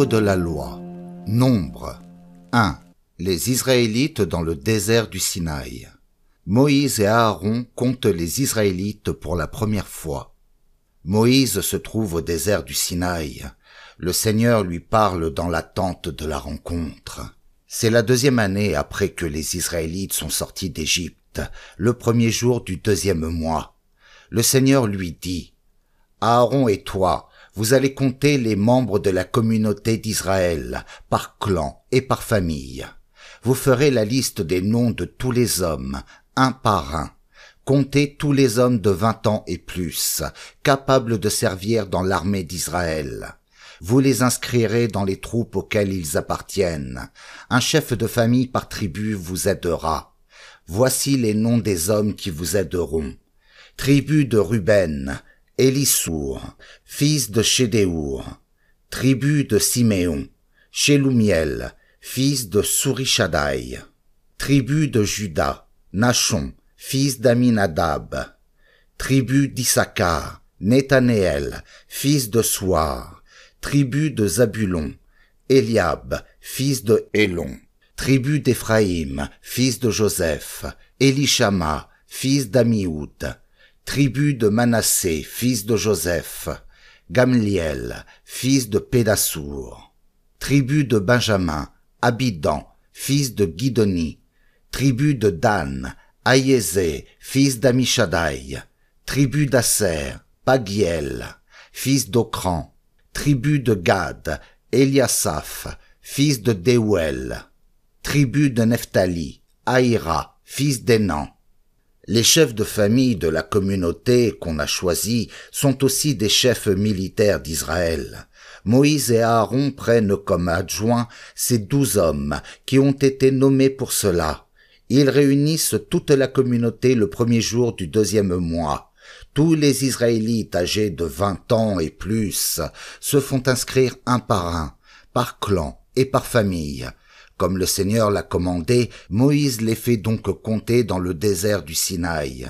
Livre de la loi. Nombre 1. Les Israélites dans le désert du Sinaï. Moïse et Aaron comptent les Israélites pour la première fois. Moïse se trouve au désert du Sinaï. Le Seigneur lui parle dans la tente de la rencontre. C'est la 2e année après que les Israélites sont sortis d'Égypte, le 1er jour du 2e mois. Le Seigneur lui dit : Aaron et toi, vous allez compter les membres de la communauté d'Israël, par clan et par famille. Vous ferez la liste des noms de tous les hommes, un par un. Comptez tous les hommes de 20 ans et plus, capables de servir dans l'armée d'Israël. Vous les inscrirez dans les troupes auxquelles ils appartiennent. Un chef de famille par tribu vous aidera. Voici les noms des hommes qui vous aideront. Tribu de Ruben, Élissour, fils de Chédéour. Tribu de Siméon, Shelumiel, fils de Surishadaï. Tribu de Juda, Nachon, fils d'Aminadab. Tribu d'Issachar, Nethanéel, fils de Souar. Tribu de Zabulon, Eliab, fils de Hélon. Tribu d'Éphraïm, fils de Joseph, Élishama, fils d'Amioud. Tribu de Manassé, fils de Joseph, Gamliel, fils de Pédassour. Tribu de Benjamin, Abidan, fils de Guidoni. Tribu de Dan, Aïezé, fils d'Amishadaï. Tribu d'Asser, Pagiel, fils d'Ocran. Tribu de Gad, Eliasaph, fils de Déouel. Tribu de Nephtali, Aïra, fils d'Énan. Les chefs de famille de la communauté qu'on a choisis sont aussi des chefs militaires d'Israël. Moïse et Aaron prennent comme adjoints ces 12 hommes qui ont été nommés pour cela. Ils réunissent toute la communauté le 1er jour du 2e mois. Tous les Israélites âgés de 20 ans et plus se font inscrire un par clan et par famille. Comme le Seigneur l'a commandé, Moïse les fait donc compter dans le désert du Sinaï.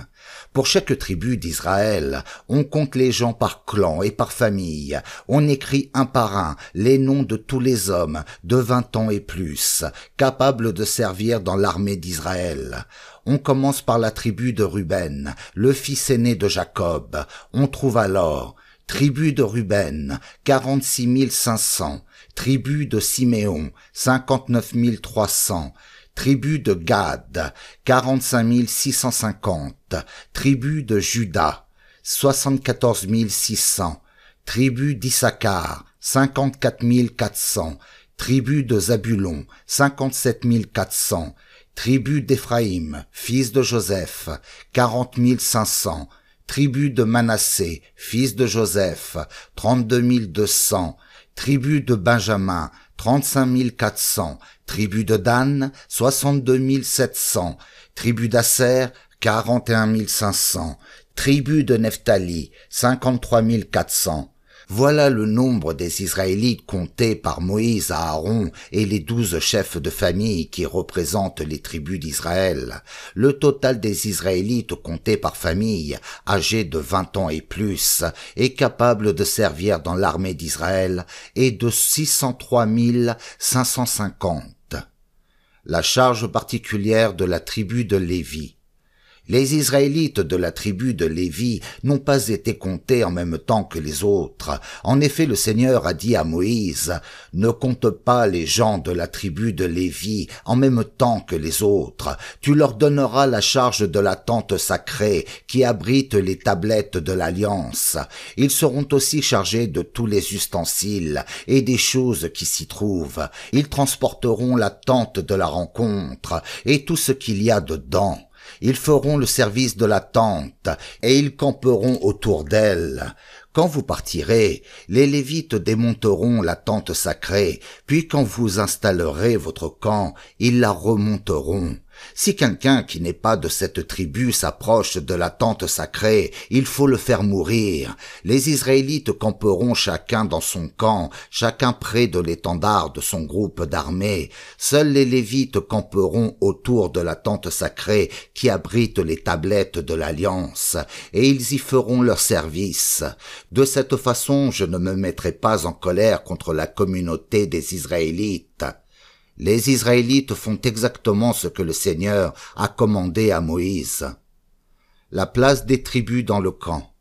Pour chaque tribu d'Israël, on compte les gens par clan et par famille. On écrit un par un les noms de tous les hommes de 20 ans et plus, capables de servir dans l'armée d'Israël. On commence par la tribu de Ruben, le fils aîné de Jacob. On trouve alors tribu de Ruben, 46 500. Tribu de Siméon, 59 300. Tribu de Gad, 45 650. Tribu de Juda, 74 600. Tribu d'Issachar, 54 400. Tribu de Zabulon, 57 400. Tribu d'Éphraïm, fils de Joseph, 40 500. Tribu de Manassé, fils de Joseph, 32 200. Tribu de Benjamin, 35 400. Tribu de Dan, 62 700. Tribu d'Asser, 41 500. Tribu de Nephtali, 53 400. Voilà le nombre des Israélites comptés par Moïse à Aaron et les 12 chefs de famille qui représentent les tribus d'Israël. Le total des Israélites comptés par famille, âgés de 20 ans et plus, et capables de servir dans l'armée d'Israël, est de 603 550. La charge particulière de la tribu de Lévi. Les Israélites de la tribu de Lévi n'ont pas été comptés en même temps que les autres. En effet, le Seigneur a dit à Moïse : ne compte pas les gens de la tribu de Lévi en même temps que les autres. Tu leur donneras la charge de la tente sacrée qui abrite les tablettes de l'Alliance. Ils seront aussi chargés de tous les ustensiles et des choses qui s'y trouvent. Ils transporteront la tente de la rencontre et tout ce qu'il y a dedans. Ils feront le service de la tente, et ils camperont autour d'elle. Quand vous partirez, les Lévites démonteront la tente sacrée, puis quand vous installerez votre camp, ils la remonteront. Si quelqu'un qui n'est pas de cette tribu s'approche de la tente sacrée, il faut le faire mourir. Les Israélites camperont chacun dans son camp, chacun près de l'étendard de son groupe d'armée. Seuls les Lévites camperont autour de la tente sacrée qui abrite les tablettes de l'Alliance, et ils y feront leur service. De cette façon, je ne me mettrai pas en colère contre la communauté des Israélites. Les Israélites font exactement ce que le Seigneur a commandé à Moïse. La place des tribus dans le camp.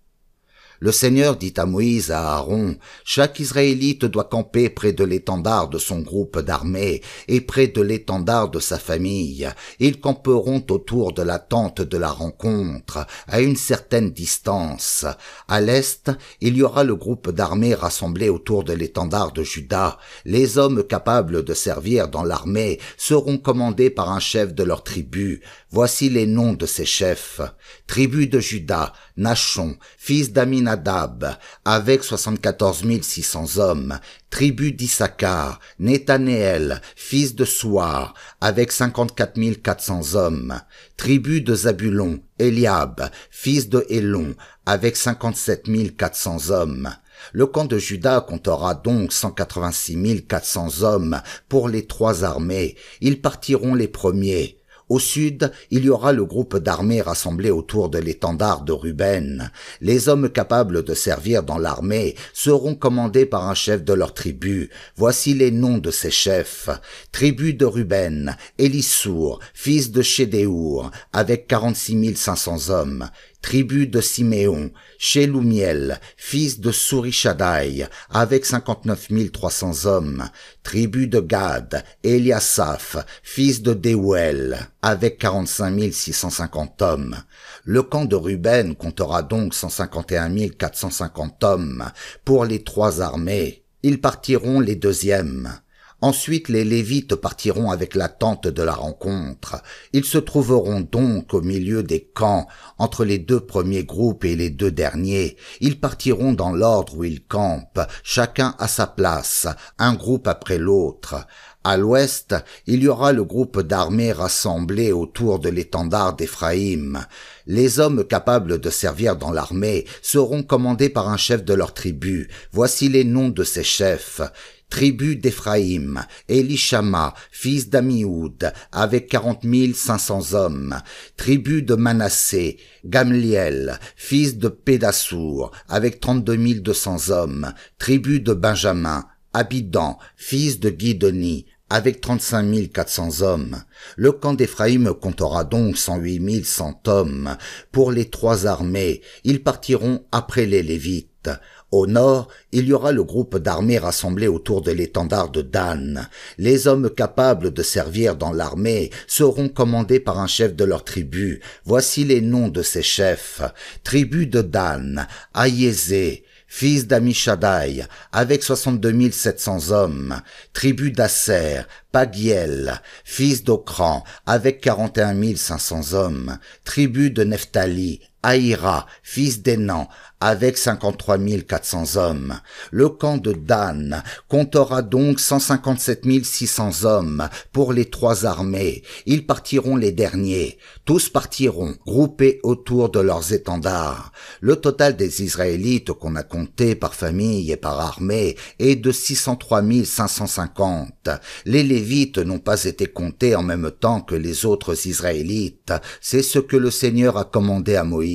Le Seigneur dit à Moïse et à Aaron, « Chaque Israélite doit camper près de l'étendard de son groupe d'armée et près de l'étendard de sa famille. Ils camperont autour de la tente de la rencontre, à une certaine distance. À l'est, il y aura le groupe d'armée rassemblé autour de l'étendard de Juda. Les hommes capables de servir dans l'armée seront commandés par un chef de leur tribu. Voici les noms de ces chefs. Tribu de Juda, Nachon, fils d'Aminadab, avec 74 600 hommes. Tribu d'Issachar, Nethanéel, fils de Souar, avec 54 400 hommes. Tribu de Zabulon, Eliab, fils de Hélon, avec 57 400 hommes. Le camp de Juda comptera donc 186 400 hommes pour les trois armées. Ils partiront les premiers. Au sud, il y aura le groupe d'armée rassemblé autour de l'étendard de Ruben. Les hommes capables de servir dans l'armée seront commandés par un chef de leur tribu. Voici les noms de ces chefs. Tribu de Ruben, Élissour, fils de Chédéour, avec 46 500 hommes. Tribu de Siméon, Shelumiel, fils de Surishadaï, avec 59 300 hommes. Tribu de Gad, Eliasaph, fils de Déouel, avec 45 650 hommes. Le camp de Ruben comptera donc 151 450 hommes pour les trois armées. Ils partiront les deuxièmes. Ensuite, les Lévites partiront avec la tente de la rencontre. Ils se trouveront donc au milieu des camps, entre les deux premiers groupes et les deux derniers. Ils partiront dans l'ordre où ils campent, chacun à sa place, un groupe après l'autre. À l'ouest, il y aura le groupe d'armées rassemblé autour de l'étendard d'Éphraïm. Les hommes capables de servir dans l'armée seront commandés par un chef de leur tribu. Voici les noms de ces chefs. Tribu d'Éphraïm, Élishama, fils d'Amioud, avec 40 500 hommes. Tribu de Manassé, Gamliel, fils de Pédassour, avec 32 200 hommes. Tribu de Benjamin, Abidan, fils de Guidoni, avec 35 400 hommes. Le camp d'Éphraïm comptera donc 108 100 hommes pour les trois armées. Ils partiront après les Lévites. Au nord, il y aura le groupe d'armées rassemblé autour de l'étendard de Dan. Les hommes capables de servir dans l'armée seront commandés par un chef de leur tribu. Voici les noms de ces chefs. Tribu de Dan, Ahiézé, fils d'Amishadaï, avec 62 700 hommes. Tribu d'Asser, Pagiel, fils d'Okran, avec 41 500 hommes. Tribu de Nephtali, Aïra, fils d'Énan, avec 53 400 hommes. Le camp de Dan comptera donc 157 600 hommes pour les trois armées. Ils partiront les derniers. Tous partiront, groupés autour de leurs étendards. Le total des Israélites qu'on a compté par famille et par armée est de 603 550. Les Lévites n'ont pas été comptés en même temps que les autres Israélites. C'est ce que le Seigneur a commandé à Moïse.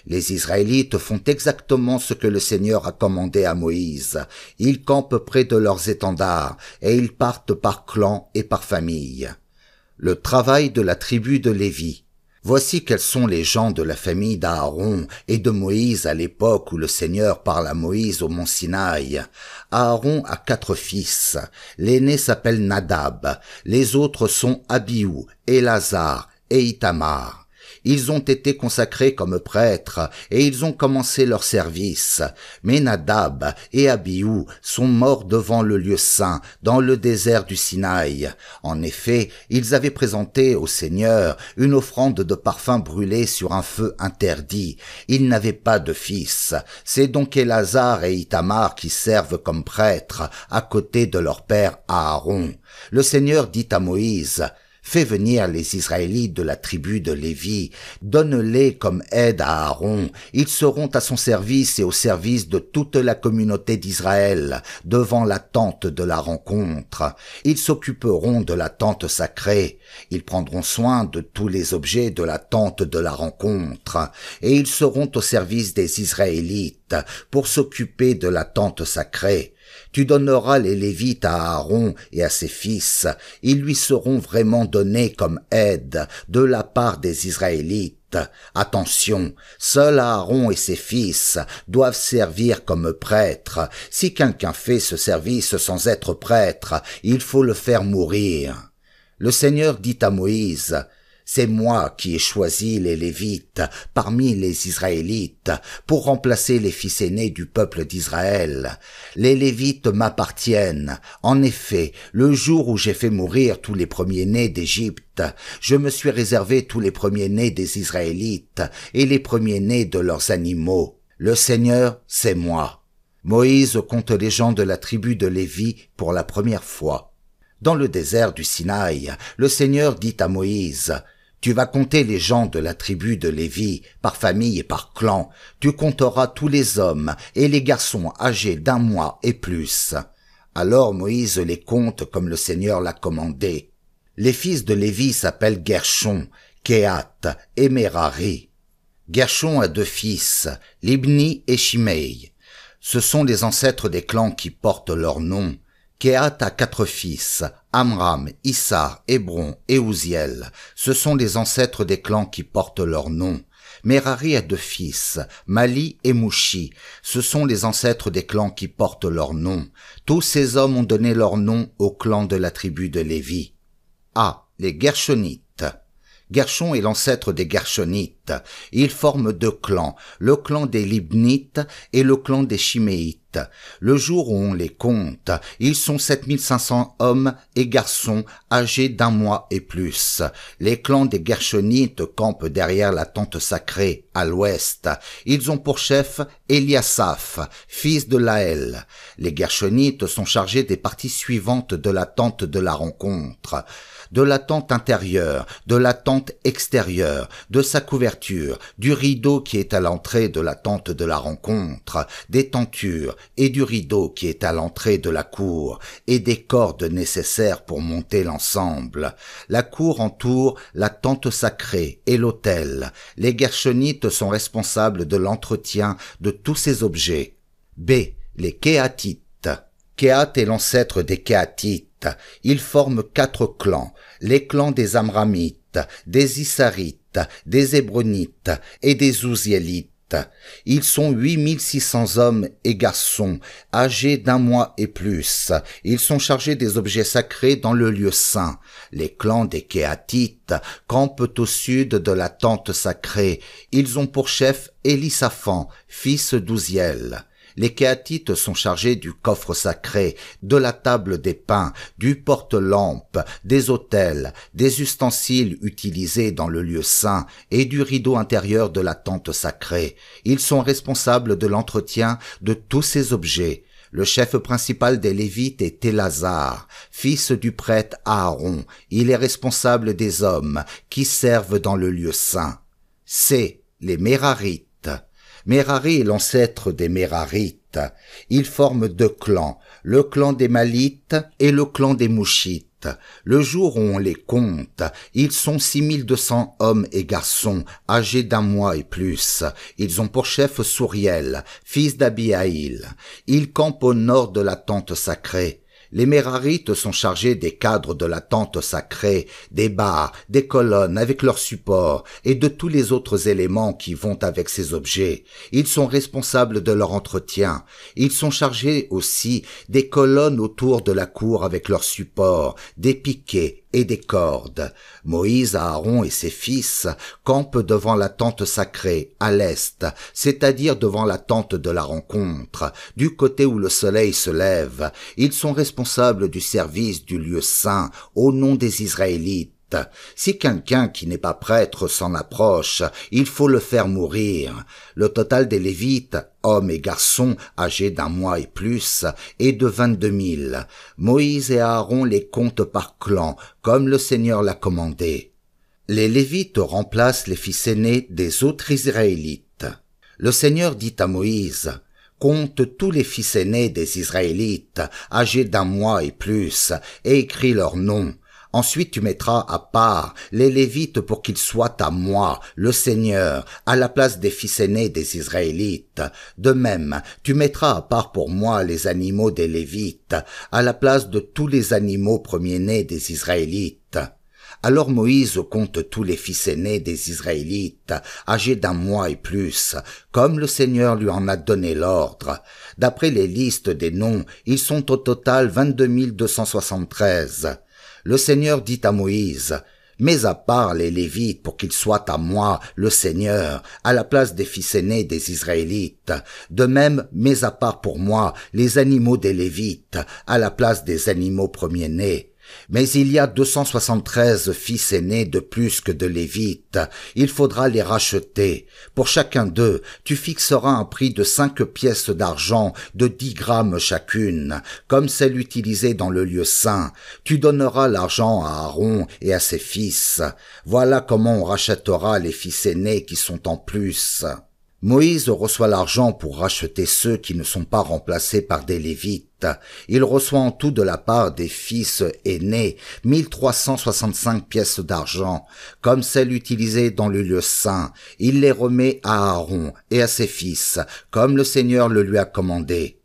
Les Israélites font exactement ce que le Seigneur a commandé à Moïse. Ils campent près de leurs étendards et ils partent par clan et par famille. Le travail de la tribu de Lévi. Voici quels sont les gens de la famille d'Aaron et de Moïse à l'époque où le Seigneur parle à Moïse au mont Sinaï. Aaron a 4 fils. L'aîné s'appelle Nadab. Les autres sont Abihu, Élazar et Ithamar. Ils ont été consacrés comme prêtres et ils ont commencé leur service. Mais Nadab et Abihu sont morts devant le lieu saint, dans le désert du Sinaï. En effet, ils avaient présenté au Seigneur une offrande de parfum brûlé sur un feu interdit. Ils n'avaient pas de fils. C'est donc Élazar et Ithamar qui servent comme prêtres à côté de leur père Aaron. Le Seigneur dit à Moïse: Fais venir les Israélites de la tribu de Lévi, donne-les comme aide à Aaron, ils seront à son service et au service de toute la communauté d'Israël, devant la tente de la rencontre. Ils s'occuperont de la tente sacrée, ils prendront soin de tous les objets de la tente de la rencontre, et ils seront au service des Israélites pour s'occuper de la tente sacrée. Tu donneras les Lévites à Aaron et à ses fils, ils lui seront vraiment donnés comme aide de la part des Israélites. Attention, seuls Aaron et ses fils doivent servir comme prêtres. Si quelqu'un fait ce service sans être prêtre, il faut le faire mourir. Le Seigneur dit à Moïse: c'est moi qui ai choisi les Lévites parmi les Israélites pour remplacer les fils aînés du peuple d'Israël. Les Lévites m'appartiennent. En effet, le jour où j'ai fait mourir tous les premiers-nés d'Égypte, je me suis réservé tous les premiers-nés des Israélites et les premiers-nés de leurs animaux. Le Seigneur, c'est moi. Moïse compte les gens de la tribu de Lévi pour la première fois. Dans le désert du Sinaï, le Seigneur dit à Moïse: tu vas compter les gens de la tribu de Lévi, par famille et par clan. Tu compteras tous les hommes et les garçons âgés d'1 mois et plus. Alors Moïse les compte comme le Seigneur l'a commandé. Les fils de Lévi s'appellent Gershon, Kehath et Merari. Gershon a 2 fils, Libni et Shimei. Ce sont les ancêtres des clans qui portent leur nom. Kehath a 4 fils, Amram, Issar, Hébron et Ouziel. Ce sont les ancêtres des clans qui portent leur nom. Merari a 2 fils, Mali et Mouchi. Ce sont les ancêtres des clans qui portent leur nom. Tous ces hommes ont donné leur nom au clan de la tribu de Lévi. Les Gershonites. Gershon est l'ancêtre des Gershonites. Ils forment 2 clans, le clan des Libnites et le clan des Shiméites. Le jour où on les compte, ils sont 7500 hommes et garçons âgés d'1 mois et plus. Les clans des Gershonites campent derrière la tente sacrée, à l'ouest. Ils ont pour chef Eliasaph, fils de Laël. Les Gershonites sont chargés des parties suivantes de la tente de la rencontre: de la tente intérieure, de la tente extérieure, de sa couverture, du rideau qui est à l'entrée de la tente de la rencontre, des tentures et du rideau qui est à l'entrée de la cour, et des cordes nécessaires pour monter l'ensemble. La cour entoure la tente sacrée et l'autel. Les Gershonites sont responsables de l'entretien de tous ces objets. Les Kehathites. Kehath est l'ancêtre des Kehathites. Ils forment 4 clans, les clans des Amramites, des Issarites, des Hébronites et des Ouziélites. Ils sont 8600 hommes et garçons, âgés d'1 mois et plus. Ils sont chargés des objets sacrés dans le lieu saint. Les clans des Kehathites campent au sud de la tente sacrée. Ils ont pour chef Élisaphan, fils d'Ouziel. Les Kehathites sont chargés du coffre sacré, de la table des pains, du porte-lampe, des autels, des ustensiles utilisés dans le lieu saint et du rideau intérieur de la tente sacrée. Ils sont responsables de l'entretien de tous ces objets. Le chef principal des Lévites est Élazar, fils du prêtre Aaron. Il est responsable des hommes qui servent dans le lieu saint. Les Mérarites. Merari est l'ancêtre des Mérarites. Ils forment 2 clans, le clan des Malites et le clan des Mouchites. Le jour où on les compte, ils sont 6200 hommes et garçons, âgés d'1 mois et plus. Ils ont pour chef Souriel, fils d'Abihaïl. Ils campent au nord de la tente sacrée. Les Mérarites sont chargés des cadres de la tente sacrée, des barres, des colonnes avec leurs supports et de tous les autres éléments qui vont avec ces objets. Ils sont responsables de leur entretien. Ils sont chargés aussi des colonnes autour de la cour avec leurs supports, des piquets et des cordes. Moïse, Aaron et ses fils campent devant la tente sacrée, à l'est, c'est-à-dire devant la tente de la rencontre, du côté où le soleil se lève. Ils sont responsables du service du lieu saint au nom des Israélites. Si quelqu'un qui n'est pas prêtre s'en approche, il faut le faire mourir. Le total des Lévites, hommes et garçons âgés d'1 mois et plus, est de 22 000. Moïse et Aaron les comptent par clan, comme le Seigneur l'a commandé. Les Lévites remplacent les fils aînés des autres Israélites. Le Seigneur dit à Moïse: compte tous les fils aînés des Israélites, âgés d'1 mois et plus, et écris leurs noms. Ensuite tu mettras à part les Lévites pour qu'ils soient à moi, le Seigneur, à la place des fils aînés des Israélites. De même, tu mettras à part pour moi les animaux des Lévites, à la place de tous les animaux premiers-nés des Israélites. Alors Moïse compte tous les fils aînés des Israélites, âgés d'1 mois et plus, comme le Seigneur lui en a donné l'ordre. D'après les listes des noms, ils sont au total 22 273. Le Seigneur dit à Moïse: mets à part les Lévites pour qu'ils soient à moi, le Seigneur, à la place des fils aînés des Israélites. De même, mets à part pour moi les animaux des Lévites, à la place des animaux premiers-nés. Mais il y a 273 fils aînés de plus que de Lévites. Il faudra les racheter. Pour chacun d'eux, tu fixeras un prix de 5 pièces d'argent de 10 grammes chacune, comme celle utilisée dans le lieu saint. Tu donneras l'argent à Aaron et à ses fils. Voilà comment on rachètera les fils aînés qui sont en plus. Moïse reçoit l'argent pour racheter ceux qui ne sont pas remplacés par des Lévites. Il reçoit en tout de la part des fils aînés 1365 pièces d'argent, comme celles utilisées dans le lieu saint. Il les remet à Aaron et à ses fils, comme le Seigneur le lui a commandé.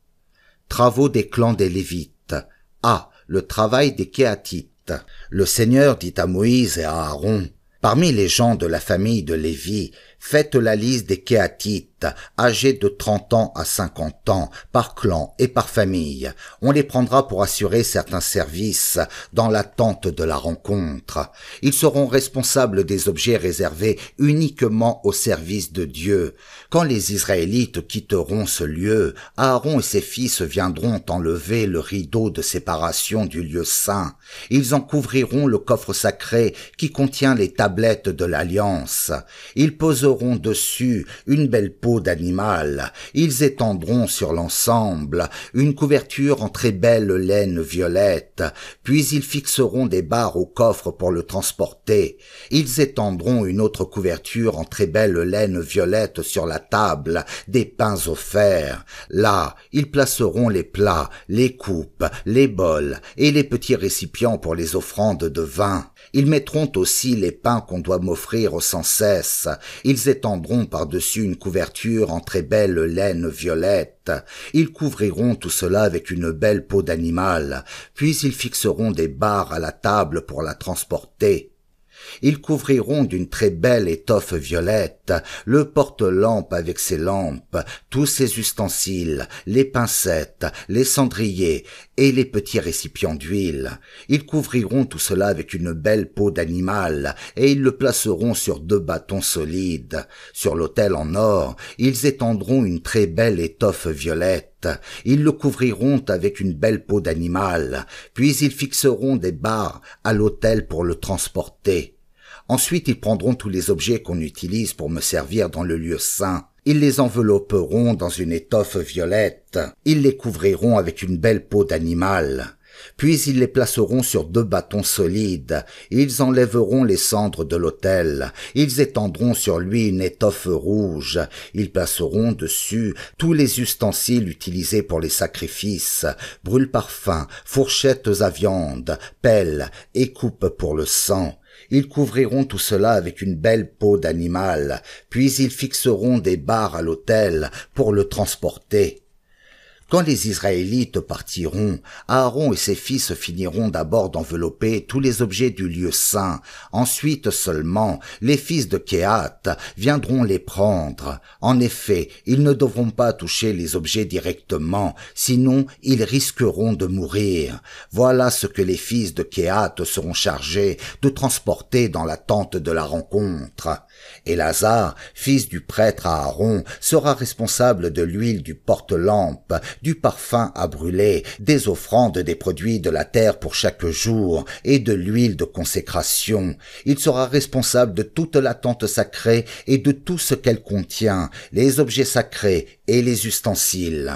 Travaux des clans des Lévites. A. Le travail des Kéhatites. Le Seigneur dit à Moïse et à Aaron: parmi les gens de la famille de Lévi, faites la liste des Kéhatites, âgés de 30 ans à 50 ans, par clan et par famille. On les prendra pour assurer certains services dans l'attente de la rencontre. Ils seront responsables des objets réservés uniquement au service de Dieu. Quand les Israélites quitteront ce lieu, Aaron et ses fils viendront enlever le rideau de séparation du lieu saint. Ils en couvriront le coffre sacré qui contient les tablettes de l'Alliance. Ils poseront dessus une belle peau d'animal. Ils étendront sur l'ensemble une couverture en très belle laine violette, puis ils fixeront des barres au coffre pour le transporter. Ils étendront une autre couverture en très belle laine violette sur la table des pains offerts. Là, ils placeront les plats, les coupes, les bols et les petits récipients pour les offrandes de vin. Ils mettront aussi les pains qu'on doit m'offrir sans cesse. Ils étendront par-dessus une couverture en très belle laine violette. Ils couvriront tout cela avec une belle peau d'animal, puis ils fixeront des barres à la table pour la transporter. Ils couvriront d'une très belle étoffe violette le porte-lampe avec ses lampes, tous ses ustensiles, les pincettes, les cendriers et les petits récipients d'huile. Ils couvriront tout cela avec une belle peau d'animal et ils le placeront sur 2 bâtons solides. Sur l'autel en or, ils étendront une très belle étoffe violette. Ils le couvriront avec une belle peau d'animal, puis ils fixeront des barres à l'autel pour le transporter. Ensuite, ils prendront tous les objets qu'on utilise pour me servir dans le lieu saint. Ils les envelopperont dans une étoffe violette. Ils les couvriront avec une belle peau d'animal. Puis ils les placeront sur 2 bâtons solides. Ils enlèveront les cendres de l'autel. Ils étendront sur lui une étoffe rouge. Ils placeront dessus tous les ustensiles utilisés pour les sacrifices, brûle-parfums, fourchettes à viande, pelles et coupes pour le sang. Ils couvriront tout cela avec une belle peau d'animal, puis ils fixeront des barres à l'autel pour le transporter. Quand les Israélites partiront, Aaron et ses fils finiront d'abord d'envelopper tous les objets du lieu saint. Ensuite seulement, les fils de Kéhat viendront les prendre. En effet, ils ne devront pas toucher les objets directement, sinon ils risqueront de mourir. Voilà ce que les fils de Kéhat seront chargés de transporter dans la tente de la rencontre. Élazar, fils du prêtre Aaron, sera responsable de l'huile du porte-lampe, du parfum à brûler, des offrandes des produits de la terre pour chaque jour, et de l'huile de consécration. Il sera responsable de toute la tente sacrée et de tout ce qu'elle contient, les objets sacrés et les ustensiles.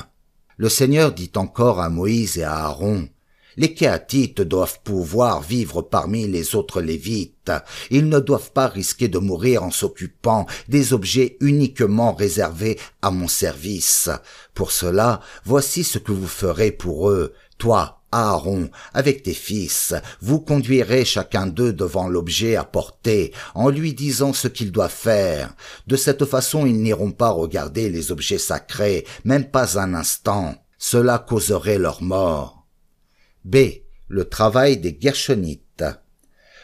Le Seigneur dit encore à Moïse et à Aaron: les Kéhathites doivent pouvoir vivre parmi les autres Lévites. Ils ne doivent pas risquer de mourir en s'occupant des objets uniquement réservés à mon service. Pour cela, voici ce que vous ferez pour eux. Toi, Aaron, avec tes fils, vous conduirez chacun d'eux devant l'objet à porter, en lui disant ce qu'il doit faire. De cette façon, ils n'iront pas regarder les objets sacrés, même pas un instant. Cela causerait leur mort. B. Le travail des Guershonites.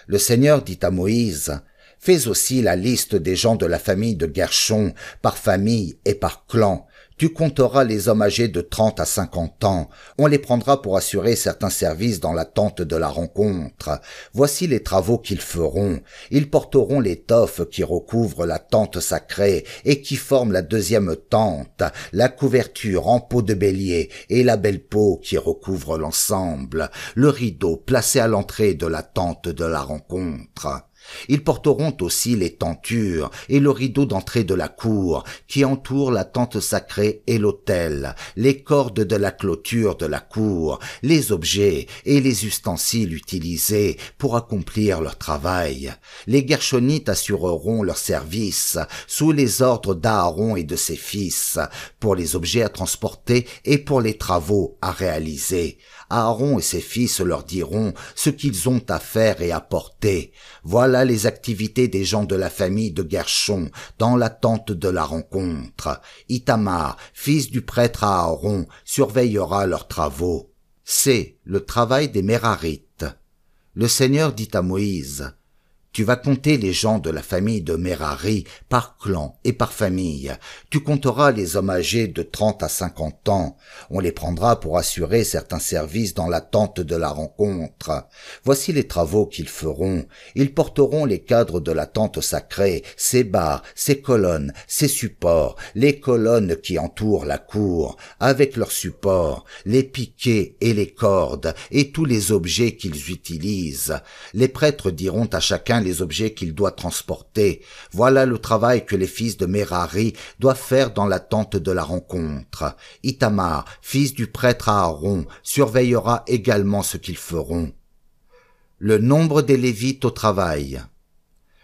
Le Seigneur dit à Moïse: fais aussi la liste des gens de la famille de Gershon, par famille et par clan. Tu compteras les hommes âgés de 30 à 50 ans. On les prendra pour assurer certains services dans la tente de la rencontre. Voici les travaux qu'ils feront. Ils porteront l'étoffe qui recouvre la tente sacrée et qui forme la deuxième tente, la couverture en peau de bélier et la belle peau qui recouvre l'ensemble, le rideau placé à l'entrée de la tente de la rencontre. Ils porteront aussi les tentures et le rideau d'entrée de la cour qui entoure la tente sacrée et l'autel, les cordes de la clôture de la cour, les objets et les ustensiles utilisés pour accomplir leur travail. Les Guershonites assureront leur service sous les ordres d'Aaron et de ses fils pour les objets à transporter et pour les travaux à réaliser. Aaron et ses fils leur diront ce qu'ils ont à faire et à porter. Voilà les activités des gens de la famille de Gershon dans la tente de la rencontre. Itamar, fils du prêtre Aaron, surveillera leurs travaux. C. Le travail des Mérarites. Le Seigneur dit à Moïse: tu vas compter les gens de la famille de Mérari par clan et par famille. Tu compteras les hommes âgés de 30 à 50 ans. On les prendra pour assurer certains services dans la tente de la rencontre. Voici les travaux qu'ils feront. Ils porteront les cadres de la tente sacrée, ses barres, ses colonnes, ses supports, les colonnes qui entourent la cour, avec leurs supports, les piquets et les cordes, et tous les objets qu'ils utilisent. Les prêtres diront à chacun les objets qu'il doit transporter. Voilà le travail que les fils de Mérari doivent faire dans la tente de la rencontre. Itamar, fils du prêtre Aaron, surveillera également ce qu'ils feront. Le nombre des Lévites au travail.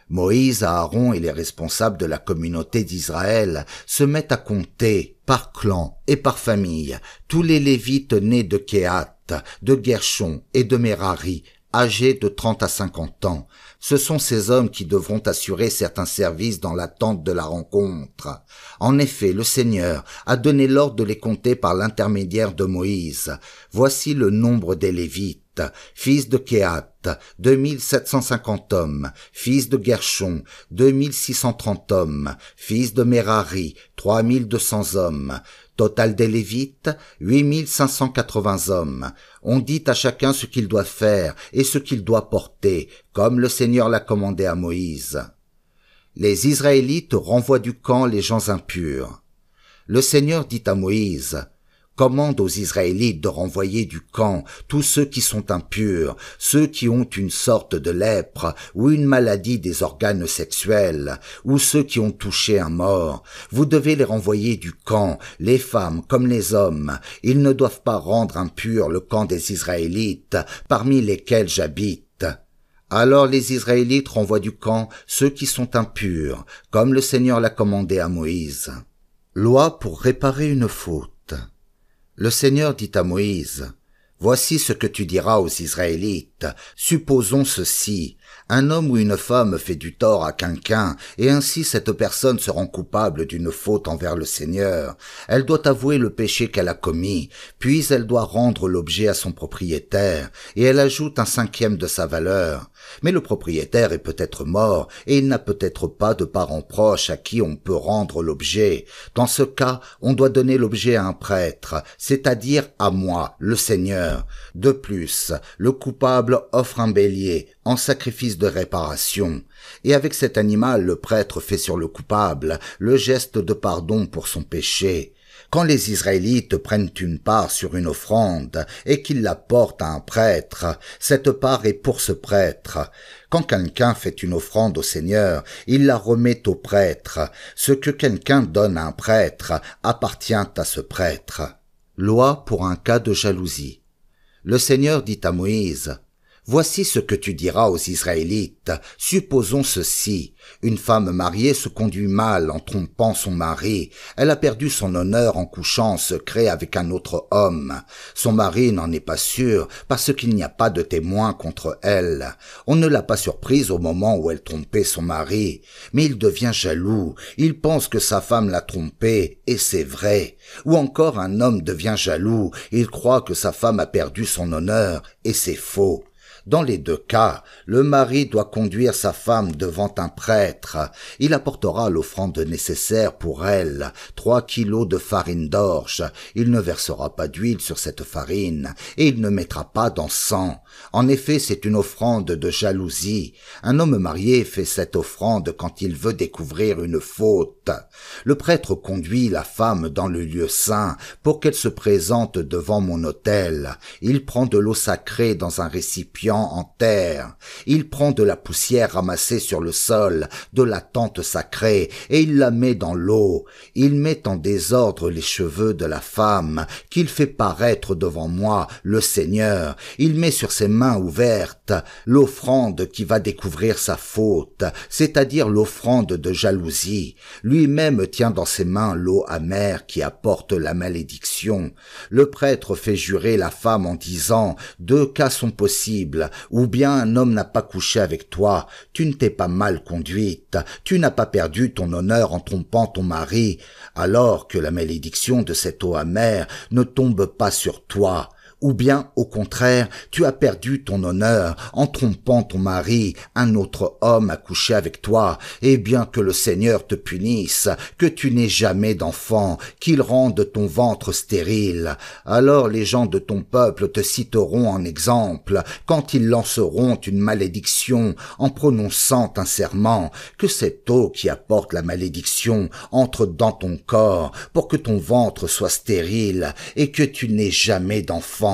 Moïse, Aaron et les responsables de la communauté d'Israël se mettent à compter, par clan et par famille, tous les Lévites nés de Kéhath, de Gershon et de Mérari, âgés de 30 à 50 ans. Ce sont ces hommes qui devront assurer certains services dans la tente de la rencontre. En effet, le Seigneur a donné l'ordre de les compter par l'intermédiaire de Moïse. Voici le nombre des Lévites. Fils de Kéhath, 2750 hommes. Fils de Gershon, 2630 hommes. Fils de Mérari, 3200 hommes. Total des Lévites, 8580 hommes. On dit à chacun ce qu'il doit faire et ce qu'il doit porter, comme le Seigneur l'a commandé à Moïse. Les Israélites renvoient du camp les gens impurs. Le Seigneur dit à Moïse: commande aux Israélites de renvoyer du camp tous ceux qui sont impurs, ceux qui ont une sorte de lèpre ou une maladie des organes sexuels, ou ceux qui ont touché un mort. Vous devez les renvoyer du camp, les femmes comme les hommes. Ils ne doivent pas rendre impur le camp des Israélites, parmi lesquels j'habite. Alors les Israélites renvoient du camp ceux qui sont impurs, comme le Seigneur l'a commandé à Moïse. Loi pour réparer une faute. Le Seigneur dit à Moïse: voici ce que tu diras aux Israélites. Supposons ceci. Un homme ou une femme fait du tort à quelqu'un, et ainsi cette personne se rend coupable d'une faute envers le Seigneur. Elle doit avouer le péché qu'elle a commis, puis elle doit rendre l'objet à son propriétaire, et elle ajoute un 5e de sa valeur. Mais le propriétaire est peut-être mort, et il n'a peut-être pas de parents proches à qui on peut rendre l'objet. Dans ce cas, on doit donner l'objet à un prêtre, c'est-à-dire à moi, le Seigneur. De plus, le coupable offre un bélier en sacrifice de réparation, et avec cet animal le prêtre fait sur le coupable le geste de pardon pour son péché. Quand les Israélites prennent une part sur une offrande et qu'ils la portent à un prêtre, cette part est pour ce prêtre. Quand quelqu'un fait une offrande au Seigneur, il la remet au prêtre. Ce que quelqu'un donne à un prêtre appartient à ce prêtre. Loi pour un cas de jalousie. Le Seigneur dit à Moïse: Voici ce que tu diras aux Israélites. Supposons ceci. Une femme mariée se conduit mal en trompant son mari. Elle a perdu son honneur en couchant en secret avec un autre homme. Son mari n'en est pas sûr parce qu'il n'y a pas de témoin contre elle. On ne l'a pas surprise au moment où elle trompait son mari. Mais il devient jaloux. Il pense que sa femme l'a trompé et c'est vrai. Ou encore un homme devient jaloux. Il croit que sa femme a perdu son honneur et c'est faux. Dans les deux cas, le mari doit conduire sa femme devant un prêtre. Il apportera l'offrande nécessaire pour elle, 3 kilos de farine d'orge. Il ne versera pas d'huile sur cette farine et il ne mettra pas d'encens. En effet, c'est une offrande de jalousie. Un homme marié fait cette offrande quand il veut découvrir une faute. Le prêtre conduit la femme dans le lieu saint pour qu'elle se présente devant mon autel. Il prend de l'eau sacrée dans un récipient en terre. Il prend de la poussière ramassée sur le sol de la tente sacrée et il la met dans l'eau. Il met en désordre les cheveux de la femme qu'il fait paraître devant moi, le Seigneur. Il met sur ses mains ouvertes l'offrande qui va découvrir sa faute, c'est-à-dire l'offrande de jalousie. Lui-même tient dans ses mains l'eau amère qui apporte la malédiction. Le prêtre fait jurer la femme en disant: 2 cas sont possibles. Ou bien un homme n'a pas couché avec toi, tu ne t'es pas mal conduite, tu n'as pas perdu ton honneur en trompant ton mari, alors que la malédiction de cette eau amère ne tombe pas sur toi. Ou bien, au contraire, tu as perdu ton honneur en trompant ton mari, un autre homme a couché avec toi, et bien que le Seigneur te punisse, que tu n'aies jamais d'enfant, qu'il rende ton ventre stérile, alors les gens de ton peuple te citeront en exemple, quand ils lanceront une malédiction en prononçant un serment, que cette eau qui apporte la malédiction entre dans ton corps pour que ton ventre soit stérile et que tu n'aies jamais d'enfant.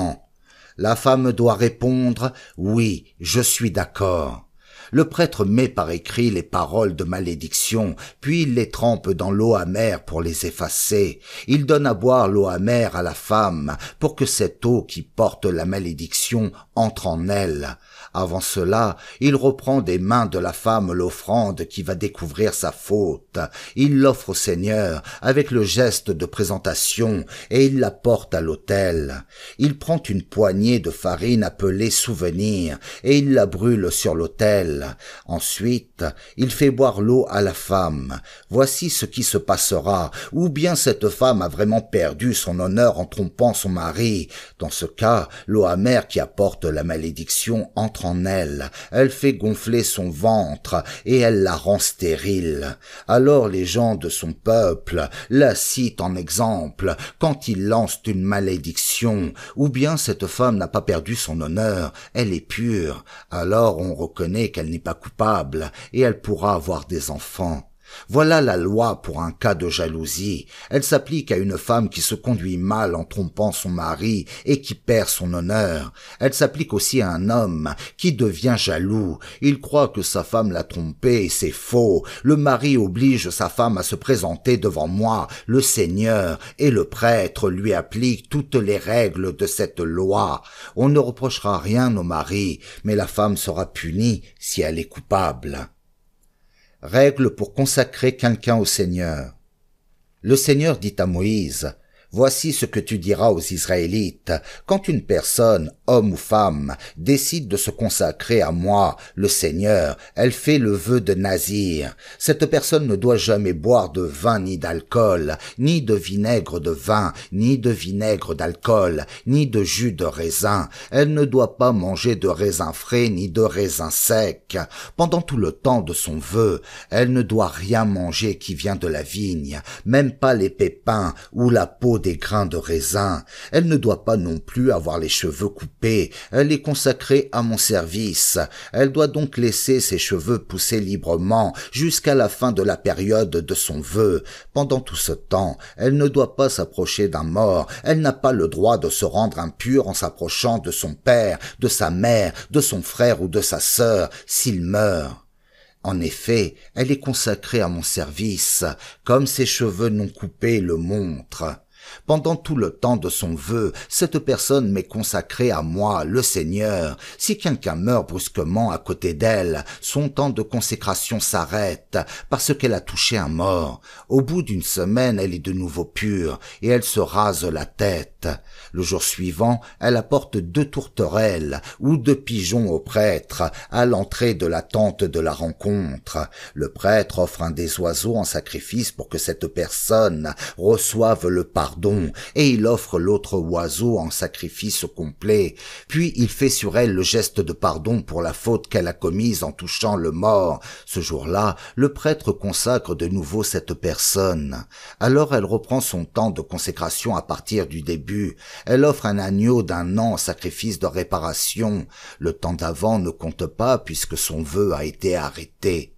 La femme doit répondre: oui, je suis d'accord. Le prêtre met par écrit les paroles de malédiction, puis il les trempe dans l'eau amère pour les effacer. Il donne à boire l'eau amère à la femme pour que cette eau qui porte la malédiction entre en elle. Avant cela, il reprend des mains de la femme l'offrande qui va découvrir sa faute. Il l'offre au Seigneur avec le geste de présentation et il la porte à l'autel. Il prend une poignée de farine appelée souvenir et il la brûle sur l'autel. Ensuite, il fait boire l'eau à la femme. Voici ce qui se passera. Ou bien cette femme a vraiment perdu son honneur en trompant son mari. Dans ce cas, l'eau amère qui apporte la malédiction entre en elle. Elle fait gonfler son ventre et elle la rend stérile. Alors les gens de son peuple la citent en exemple quand ils lancent une malédiction. Ou bien cette femme n'a pas perdu son honneur, elle est pure. Alors on reconnaît qu'elle n'est pas coupable et elle pourra avoir des enfants. Voilà la loi pour un cas de jalousie. Elle s'applique à une femme qui se conduit mal en trompant son mari et qui perd son honneur. Elle s'applique aussi à un homme qui devient jaloux. Il croit que sa femme l'a trompé et c'est faux. Le mari oblige sa femme à se présenter devant moi, le Seigneur, et le prêtre lui applique toutes les règles de cette loi. On ne reprochera rien au mari, mais la femme sera punie si elle est coupable. Règle pour consacrer quelqu'un au Seigneur. Le Seigneur dit à Moïse: Voici ce que tu diras aux Israélites. Quand une personne, homme ou femme, décide de se consacrer à moi, le Seigneur, elle fait le vœu de Nazir. Cette personne ne doit jamais boire de vin ni d'alcool, ni de vinaigre de vin, ni de vinaigre d'alcool, ni de jus de raisin. Elle ne doit pas manger de raisin frais ni de raisin sec. Pendant tout le temps de son vœu, elle ne doit rien manger qui vient de la vigne, même pas les pépins ou la peau des grains de raisin. Elle ne doit pas non plus avoir les cheveux coupés. Elle est consacrée à mon service. Elle doit donc laisser ses cheveux pousser librement jusqu'à la fin de la période de son vœu. Pendant tout ce temps, elle ne doit pas s'approcher d'un mort. Elle n'a pas le droit de se rendre impure en s'approchant de son père, de sa mère, de son frère ou de sa sœur, s'il meurt. En effet, elle est consacrée à mon service, comme ses cheveux non coupés le montrent. Pendant tout le temps de son vœu, cette personne m'est consacrée à moi, le Seigneur. Si quelqu'un meurt brusquement à côté d'elle, son temps de consécration s'arrête, parce qu'elle a touché un mort. Au bout d'une semaine, elle est de nouveau pure, et elle se rase la tête. Le jour suivant, elle apporte 2 tourterelles ou 2 pigeons au prêtre, à l'entrée de la tente de la rencontre. Le prêtre offre un des oiseaux en sacrifice pour que cette personne reçoive le pardon, et il offre l'autre oiseau en sacrifice complet. Puis il fait sur elle le geste de pardon pour la faute qu'elle a commise en touchant le mort. Ce jour-là, le prêtre consacre de nouveau cette personne. Alors elle reprend son temps de consécration à partir du début. Elle offre un agneau d'1 an en sacrifice de réparation. Le temps d'avant ne compte pas puisque son vœu a été arrêté.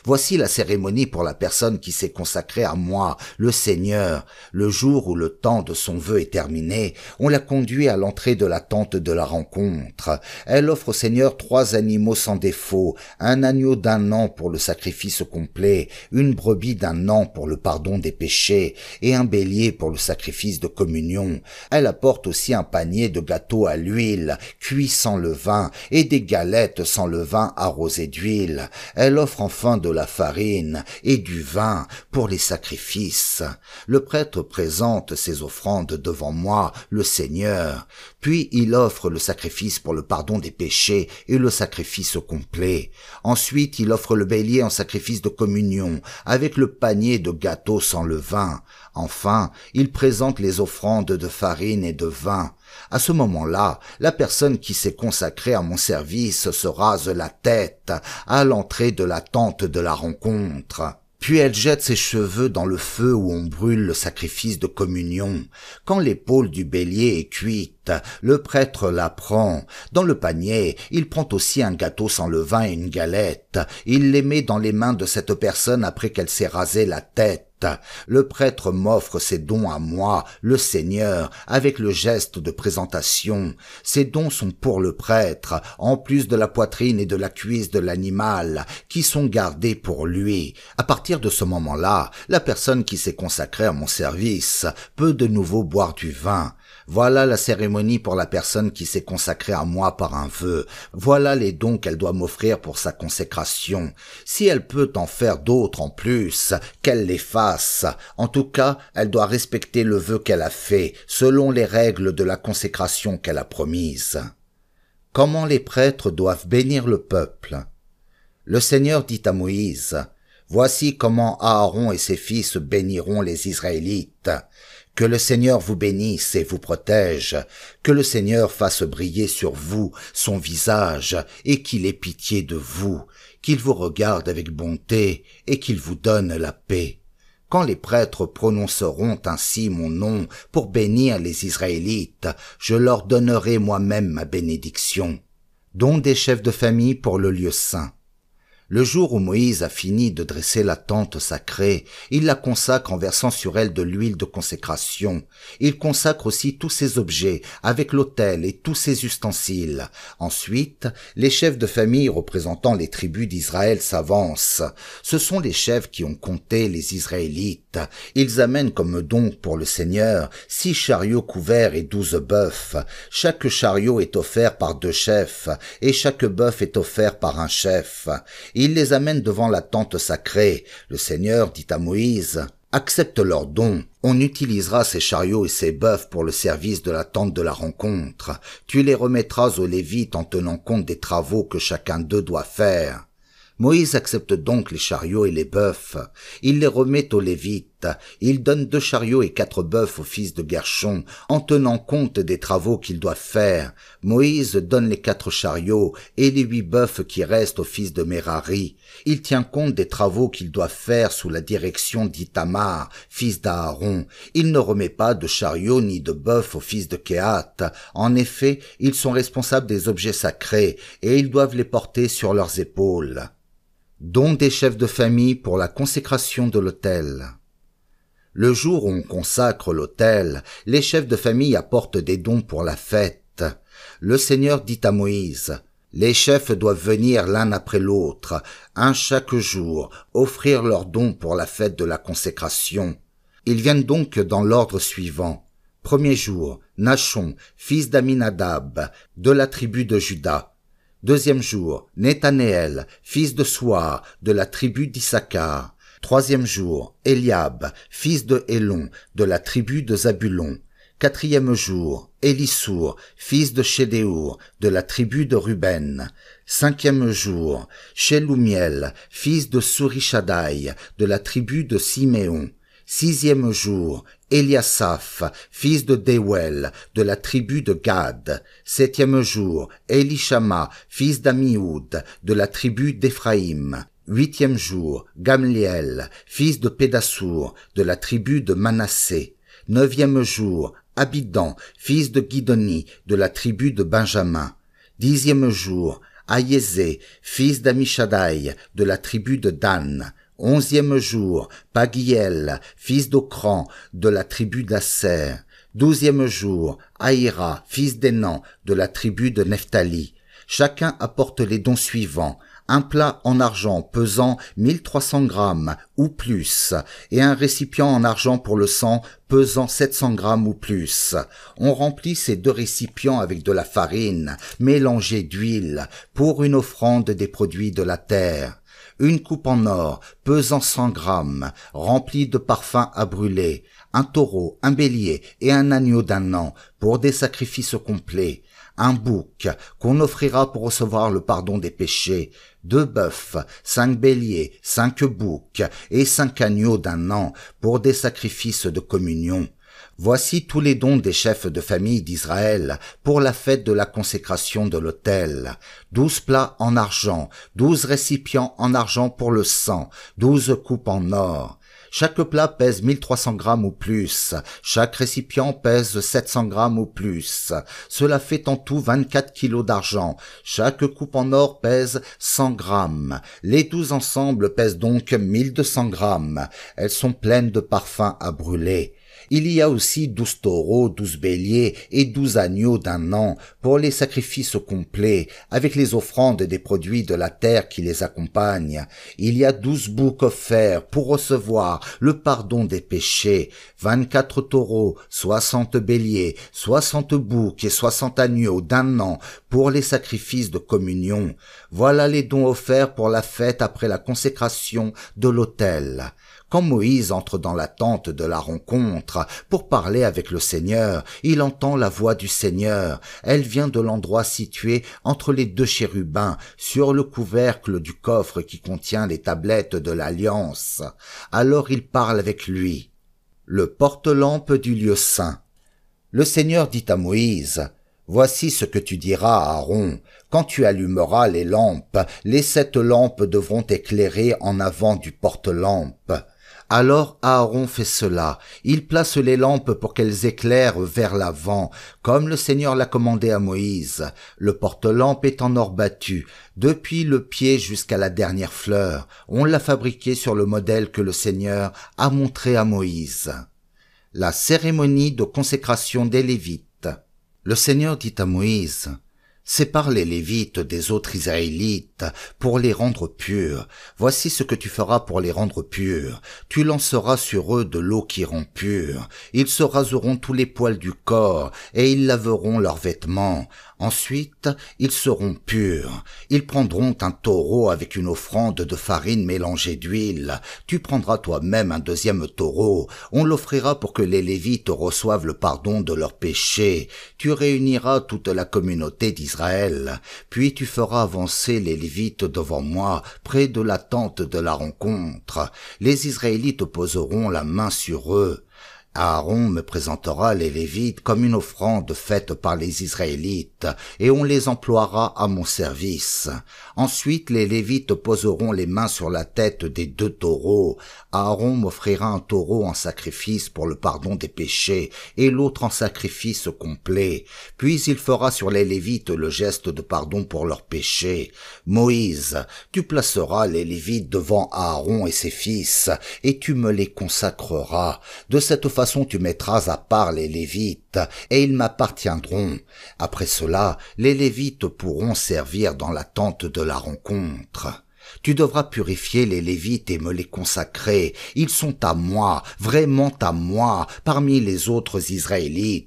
Voici la cérémonie pour la personne qui s'est consacrée à moi, le Seigneur. Le jour où le temps de son vœu est terminé, on la conduit à l'entrée de la tente de la rencontre. Elle offre au Seigneur 3 animaux sans défaut, un agneau d'1 an pour le sacrifice complet, une brebis d'1 an pour le pardon des péchés et un bélier pour le sacrifice de communion. Elle apporte aussi un panier de gâteaux à l'huile, cuits sans levain, et des galettes sans levain arrosées d'huile. Elle offre enfin de la farine et du vin pour les sacrifices. Le prêtre présente ses offrandes devant moi, le Seigneur, puis il offre le sacrifice pour le pardon des péchés et le sacrifice complet. Ensuite, il offre le bélier en sacrifice de communion, avec le panier de gâteaux sans levain. Enfin, il présente les offrandes de farine et de vin. À ce moment-là, la personne qui s'est consacrée à mon service se rase la tête à l'entrée de la tente de la rencontre. Puis elle jette ses cheveux dans le feu où on brûle le sacrifice de communion. Quand l'épaule du bélier est cuite, le prêtre la prend. Dans le panier, il prend aussi un gâteau sans levain et une galette. Il les met dans les mains de cette personne après qu'elle s'est rasé la tête. Le prêtre m'offre ses dons à moi, le Seigneur, avec le geste de présentation. Ces dons sont pour le prêtre, en plus de la poitrine et de la cuisse de l'animal, qui sont gardés pour lui. À partir de ce moment-là, la personne qui s'est consacrée à mon service peut de nouveau boire du vin. Voilà la cérémonie pour la personne qui s'est consacrée à moi par un vœu. Voilà les dons qu'elle doit m'offrir pour sa consécration. Si elle peut en faire d'autres en plus, qu'elle les fasse. En tout cas, elle doit respecter le vœu qu'elle a fait, selon les règles de la consécration qu'elle a promise. Comment les prêtres doivent bénir le peuple? Le Seigneur dit à Moïse, « Voici comment Aaron et ses fils béniront les Israélites. Que le Seigneur vous bénisse et vous protège, que le Seigneur fasse briller sur vous son visage et qu'il ait pitié de vous, qu'il vous regarde avec bonté et qu'il vous donne la paix. Quand les prêtres prononceront ainsi mon nom pour bénir les Israélites, je leur donnerai moi-même ma bénédiction. » Don des chefs de famille pour le lieu saint. Le jour où Moïse a fini de dresser la tente sacrée, il la consacre en versant sur elle de l'huile de consécration. Il consacre aussi tous ses objets, avec l'autel et tous ses ustensiles. Ensuite, les chefs de famille représentant les tribus d'Israël s'avancent. Ce sont les chefs qui ont compté les Israélites. Ils amènent comme don pour le Seigneur 6 chariots couverts et 12 bœufs. Chaque chariot est offert par 2 chefs, et chaque bœuf est offert par un chef. Il les amène devant la tente sacrée. Le Seigneur dit à Moïse, « Accepte leurs dons. On utilisera ces chariots et ces bœufs pour le service de la tente de la rencontre. Tu les remettras aux Lévites en tenant compte des travaux que chacun d'eux doit faire. » Moïse accepte donc les chariots et les bœufs. Il les remet aux Lévites. Il donne 2 chariots et 4 bœufs aux fils de Guershon, en tenant compte des travaux qu'ils doivent faire. Moïse donne les 4 chariots et les 8 bœufs qui restent aux fils de Merari. Il tient compte des travaux qu'ils doivent faire sous la direction d'Ithamar, fils d'Aaron. Il ne remet pas de chariots ni de bœufs aux fils de Kehath. En effet, ils sont responsables des objets sacrés et ils doivent les porter sur leurs épaules. Don des chefs de famille pour la consécration de l'autel. Le jour où on consacre l'autel, les chefs de famille apportent des dons pour la fête. Le Seigneur dit à Moïse: « Les chefs doivent venir l'un après l'autre, un chaque jour, offrir leurs dons pour la fête de la consécration. » Ils viennent donc dans l'ordre suivant. Premier jour, Nachon, fils d'Aminadab, de la tribu de Juda. Deuxième jour, Nethanéel, fils de Souar, de la tribu d'Issachar. Troisième jour, Eliab, fils de Hélon, de la tribu de Zabulon. Quatrième jour, Élissour, fils de Chédéour, de la tribu de Ruben. Cinquième jour, Shelumiel, fils de Surishadaï, de la tribu de Siméon. Sixième jour, Eliasaph, fils de Déuel, de la tribu de Gad. Septième jour, Elishama, fils d'Amioud, de la tribu d'Éphraïm. Huitième jour, Gamliel, fils de Pédassour, de la tribu de Manassé. Neuvième jour, Abidan, fils de Guidoni, de la tribu de Benjamin. Dixième jour, Aïezé, fils d'Amishadaï, de la tribu de Dan. Onzième jour, Pagiel, fils d'Ocran, de la tribu d'Asser. Douzième jour, Aïra, fils d'Énan, de la tribu de Nephtali. Chacun apporte les dons suivants: un plat en argent pesant 1300 grammes ou plus, et un récipient en argent pour le sang pesant 700 grammes ou plus. On remplit ces 2 récipients avec de la farine, mélangée d'huile, pour une offrande des produits de la terre. Une coupe en or, pesant 100 grammes, remplie de parfums à brûler, un taureau, un bélier et un agneau d'1 an, pour des sacrifices complets, un bouc, qu'on offrira pour recevoir le pardon des péchés, 2 bœufs, 5 béliers, 5 boucs et 5 agneaux d'1 an, pour des sacrifices de communion. Voici tous les dons des chefs de famille d'Israël pour la fête de la consécration de l'autel. 12 plats en argent, 12 récipients en argent pour le sang, 12 coupes en or. Chaque plat pèse 1300 grammes ou plus, chaque récipient pèse 700 grammes ou plus. Cela fait en tout 24 kilos d'argent, chaque coupe en or pèse 100 grammes. Les 12 ensemble pèsent donc 1200 grammes. Elles sont pleines de parfums à brûler. Il y a aussi 12 taureaux, 12 béliers et 12 agneaux d'1 an pour les sacrifices complets, avec les offrandes des produits de la terre qui les accompagnent. Il y a 12 boucs offerts pour recevoir le pardon des péchés, 24 taureaux, 60 béliers, 60 boucs et 60 agneaux d'1 an pour les sacrifices de communion. Voilà les dons offerts pour la fête après la consécration de l'autel. Quand Moïse entre dans la tente de la rencontre pour parler avec le Seigneur, il entend la voix du Seigneur. Elle vient de l'endroit situé entre les 2 chérubins, sur le couvercle du coffre qui contient les tablettes de l'Alliance. Alors il parle avec lui. Le porte-lampe du lieu saint. Le Seigneur dit à Moïse: « Voici ce que tu diras à Aaron. Quand tu allumeras les lampes, les 7 lampes devront éclairer en avant du porte-lampe. » Alors Aaron fait cela. Il place les lampes pour qu'elles éclairent vers l'avant, comme le Seigneur l'a commandé à Moïse. Le porte-lampe est en or battu, depuis le pied jusqu'à la dernière fleur. On l'a fabriqué sur le modèle que le Seigneur a montré à Moïse. La cérémonie de consécration des Lévites. Le Seigneur dit à Moïse: « Sépare les Lévites des autres Israélites pour les rendre purs. Voici ce que tu feras pour les rendre purs. Tu lanceras sur eux de l'eau qui rend pure. Ils se raseront tous les poils du corps et ils laveront leurs vêtements. Ensuite, ils seront purs. Ils prendront un taureau avec une offrande de farine mélangée d'huile. Tu prendras toi-même un 2e taureau. On l'offrira pour que les Lévites reçoivent le pardon de leurs péchés. Tu réuniras toute la communauté d'Israël d'Israël. Puis tu feras avancer les Lévites devant moi, près de la tente de la rencontre. Les Israélites poseront la main sur eux. Aaron me présentera les Lévites comme une offrande faite par les Israélites, et on les emploiera à mon service. Ensuite, les Lévites poseront les mains sur la tête des 2 taureaux. Aaron m'offrira un taureau en sacrifice pour le pardon des péchés, et l'autre en sacrifice complet. Puis il fera sur les Lévites le geste de pardon pour leurs péchés. Moïse, tu placeras les Lévites devant Aaron et ses fils, et tu me les consacreras. De cette façon, tu mettras à part les Lévites, et ils m'appartiendront. Après cela, les Lévites pourront servir dans la tente de la rencontre. Tu devras purifier les Lévites et me les consacrer. Ils sont à moi, vraiment à moi, parmi les autres Israélites.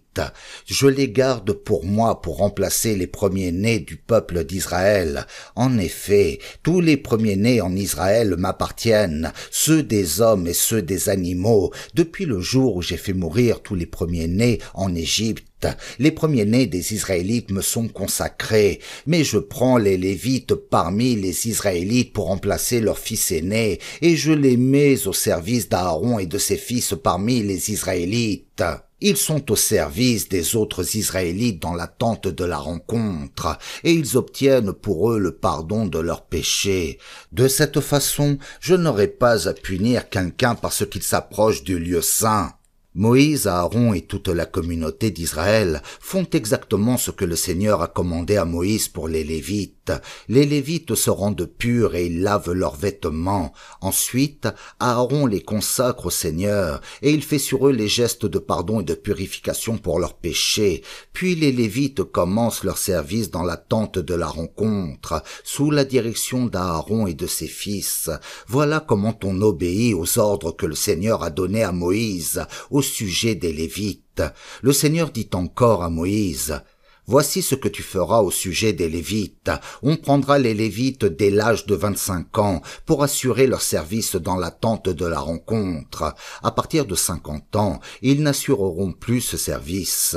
Je les garde pour moi pour remplacer les premiers-nés du peuple d'Israël. En effet, tous les premiers-nés en Israël m'appartiennent, ceux des hommes et ceux des animaux, depuis le jour où j'ai fait mourir tous les premiers-nés en Égypte. Les premiers-nés des Israélites me sont consacrés, mais je prends les Lévites parmi les Israélites pour remplacer leurs fils aînés, et je les mets au service d'Aaron et de ses fils parmi les Israélites. Ils sont au service des autres Israélites dans la tente de la rencontre, et ils obtiennent pour eux le pardon de leurs péchés. De cette façon, je n'aurai pas à punir quelqu'un parce qu'il s'approche du lieu saint. Moïse, Aaron et toute la communauté d'Israël font exactement ce que le Seigneur a commandé à Moïse pour les Lévites. Les Lévites se rendent purs et ils lavent leurs vêtements. Ensuite, Aaron les consacre au Seigneur et il fait sur eux les gestes de pardon et de purification pour leurs péchés. Puis les Lévites commencent leur service dans la tente de la rencontre, sous la direction d'Aaron et de ses fils. Voilà comment on obéit aux ordres que le Seigneur a donnés à Moïse au sujet des Lévites. Le Seigneur dit encore à Moïse: Voici ce que tu feras au sujet des Lévites. On prendra les Lévites dès l'âge de 25 ans pour assurer leur service dans la tente de la rencontre. À partir de 50 ans, ils n'assureront plus ce service.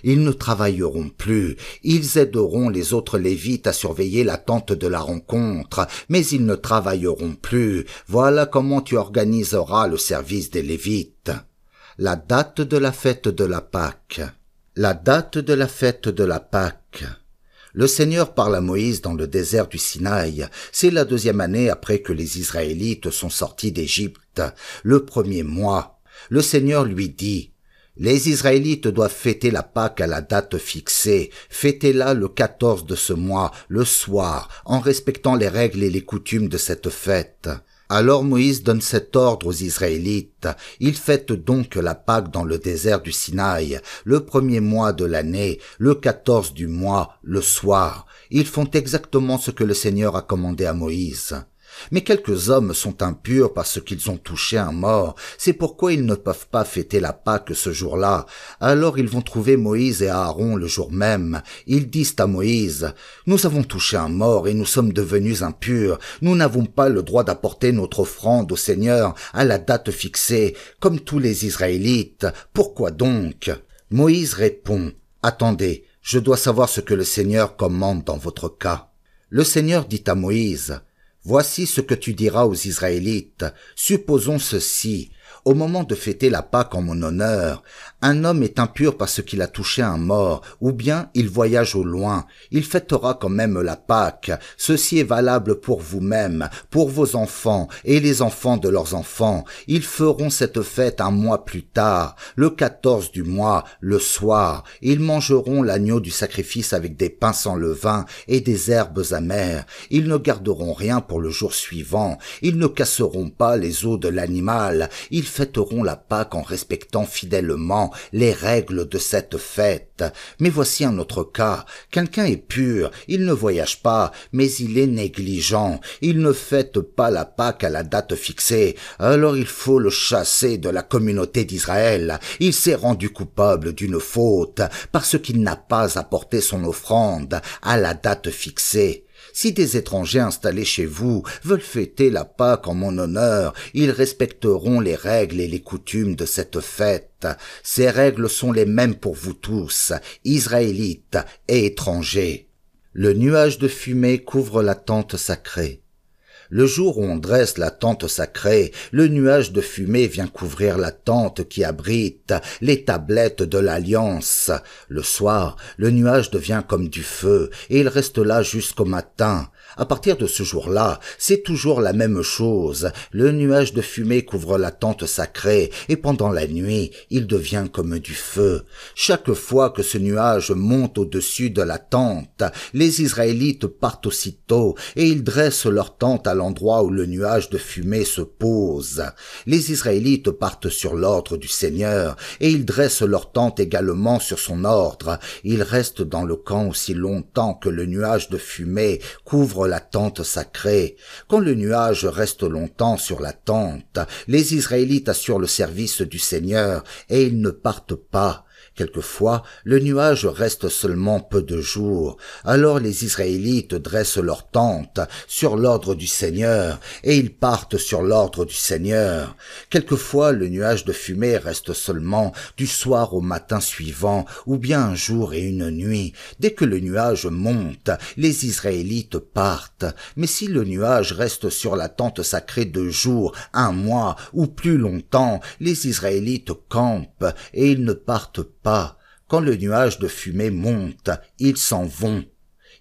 Ils ne travailleront plus. Ils aideront les autres Lévites à surveiller la tente de la rencontre, mais ils ne travailleront plus. Voilà comment tu organiseras le service des Lévites. La date de la fête de la Pâque. La date de la fête de la Pâque. Le Seigneur parle à Moïse dans le désert du Sinaï. C'est la 2e année après que les Israélites sont sortis d'Égypte, le 1er mois. Le Seigneur lui dit: Les Israélites doivent fêter la Pâque à la date fixée. Fêtez-la le 14 de ce mois, le soir, en respectant les règles et les coutumes de cette fête. Alors Moïse donne cet ordre aux Israélites. Ils fêtent donc la Pâque dans le désert du Sinaï, le 1er mois de l'année, le 14 du mois, le soir. Ils font exactement ce que le Seigneur a commandé à Moïse. Mais quelques hommes sont impurs parce qu'ils ont touché un mort. C'est pourquoi ils ne peuvent pas fêter la Pâque ce jour-là. Alors ils vont trouver Moïse et Aaron le jour même. Ils disent à Moïse: Nous avons touché un mort et nous sommes devenus impurs. Nous n'avons pas le droit d'apporter notre offrande au Seigneur à la date fixée, comme tous les Israélites. Pourquoi donc? Moïse répond: Attendez, je dois savoir ce que le Seigneur commande dans votre cas. Le Seigneur dit à Moïse: Voici ce que tu diras aux Israélites. Supposons ceci. Au moment de fêter la Pâque en mon honneur, un homme est impur parce qu'il a touché un mort, ou bien il voyage au loin. Il fêtera quand même la Pâque. Ceci est valable pour vous-même, pour vos enfants et les enfants de leurs enfants. Ils feront cette fête un mois plus tard, le 14 du mois, le soir. Ils mangeront l'agneau du sacrifice avec des pains sans levain et des herbes amères. Ils ne garderont rien pour le jour suivant. Ils ne casseront pas les os de l'animal. Ils fêteront la Pâque en respectant fidèlement les règles de cette fête. Mais voici un autre cas. Quelqu'un est pur, il ne voyage pas, mais il est négligent. Il ne fête pas la Pâque à la date fixée. Alors il faut le chasser de la communauté d'Israël. Il s'est rendu coupable d'une faute parce qu'il n'a pas apporté son offrande à la date fixée. Si des étrangers installés chez vous veulent fêter la Pâque en mon honneur, ils respecteront les règles et les coutumes de cette fête. Ces règles sont les mêmes pour vous tous, Israélites et étrangers. Le nuage de fumée couvre la tente sacrée. Le jour où on dresse la tente sacrée, le nuage de fumée vient couvrir la tente qui abrite les tablettes de l'Alliance. Le soir, le nuage devient comme du feu et il reste là jusqu'au matin. À partir de ce jour-là, c'est toujours la même chose. Le nuage de fumée couvre la tente sacrée et pendant la nuit, il devient comme du feu. Chaque fois que ce nuage monte au-dessus de la tente, les Israélites partent aussitôt et ils dressent leur tente à l'endroit où le nuage de fumée se pose. Les Israélites partent sur l'ordre du Seigneur et ils dressent leur tente également sur son ordre. Ils restent dans le camp aussi longtemps que le nuage de fumée couvre la tente sacrée. Quand le nuage reste longtemps sur la tente, les Israélites assurent le service du Seigneur et ils ne partent pas. Quelquefois, le nuage reste seulement peu de jours. Alors les Israélites dressent leur tente sur l'ordre du Seigneur et ils partent sur l'ordre du Seigneur. Quelquefois, le nuage de fumée reste seulement du soir au matin suivant, ou bien un jour et une nuit. Dès que le nuage monte, les Israélites partent. Mais si le nuage reste sur la tente sacrée 2 jours, 1 mois ou plus longtemps, les Israélites campent et ils ne partent pas. Quand le nuage de fumée monte, ils s'en vont.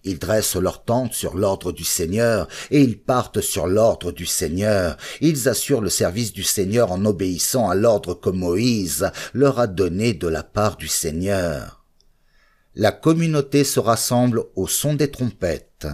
Ils dressent leur tente sur l'ordre du Seigneur et ils partent sur l'ordre du Seigneur. Ils assurent le service du Seigneur en obéissant à l'ordre que Moïse leur a donné de la part du Seigneur. La communauté se rassemble au son des trompettes.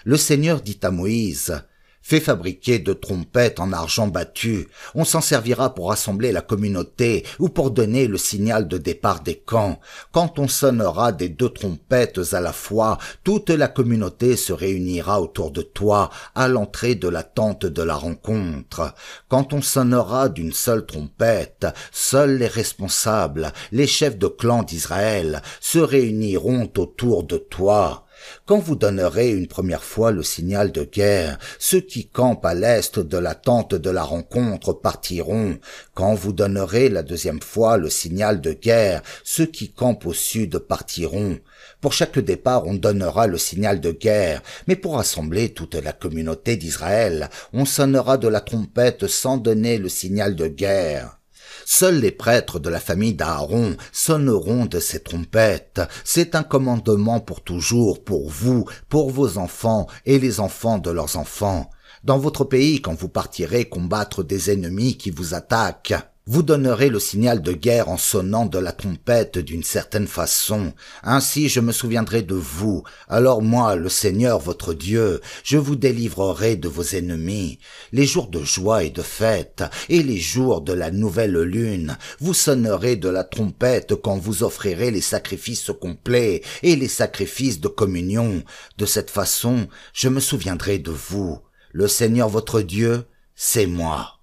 Le Seigneur dit à Moïse: fais fabriquer 2 trompettes en argent battu. On s'en servira pour rassembler la communauté ou pour donner le signal de départ des camps. Quand on sonnera des 2 trompettes à la fois, toute la communauté se réunira autour de toi à l'entrée de la tente de la rencontre. Quand on sonnera d'une seule trompette, seuls les responsables, les chefs de clan d'Israël, se réuniront autour de toi. Quand vous donnerez une première fois le signal de guerre, ceux qui campent à l'est de la tente de la rencontre partiront. Quand vous donnerez la 2e fois le signal de guerre, ceux qui campent au sud partiront. Pour chaque départ, on donnera le signal de guerre, mais pour rassembler toute la communauté d'Israël, on sonnera de la trompette sans donner le signal de guerre. Seuls les prêtres de la famille d'Aaron sonneront de ces trompettes. C'est un commandement pour toujours, pour vous, pour vos enfants et les enfants de leurs enfants. Dans votre pays, quand vous partirez combattre des ennemis qui vous attaquent, vous donnerez le signal de guerre en sonnant de la trompette d'une certaine façon. Ainsi je me souviendrai de vous. Alors moi, le Seigneur votre Dieu, je vous délivrerai de vos ennemis. Les jours de joie et de fête, et les jours de la nouvelle lune, vous sonnerez de la trompette quand vous offrirez les sacrifices complets et les sacrifices de communion. De cette façon, je me souviendrai de vous. Le Seigneur votre Dieu, c'est moi.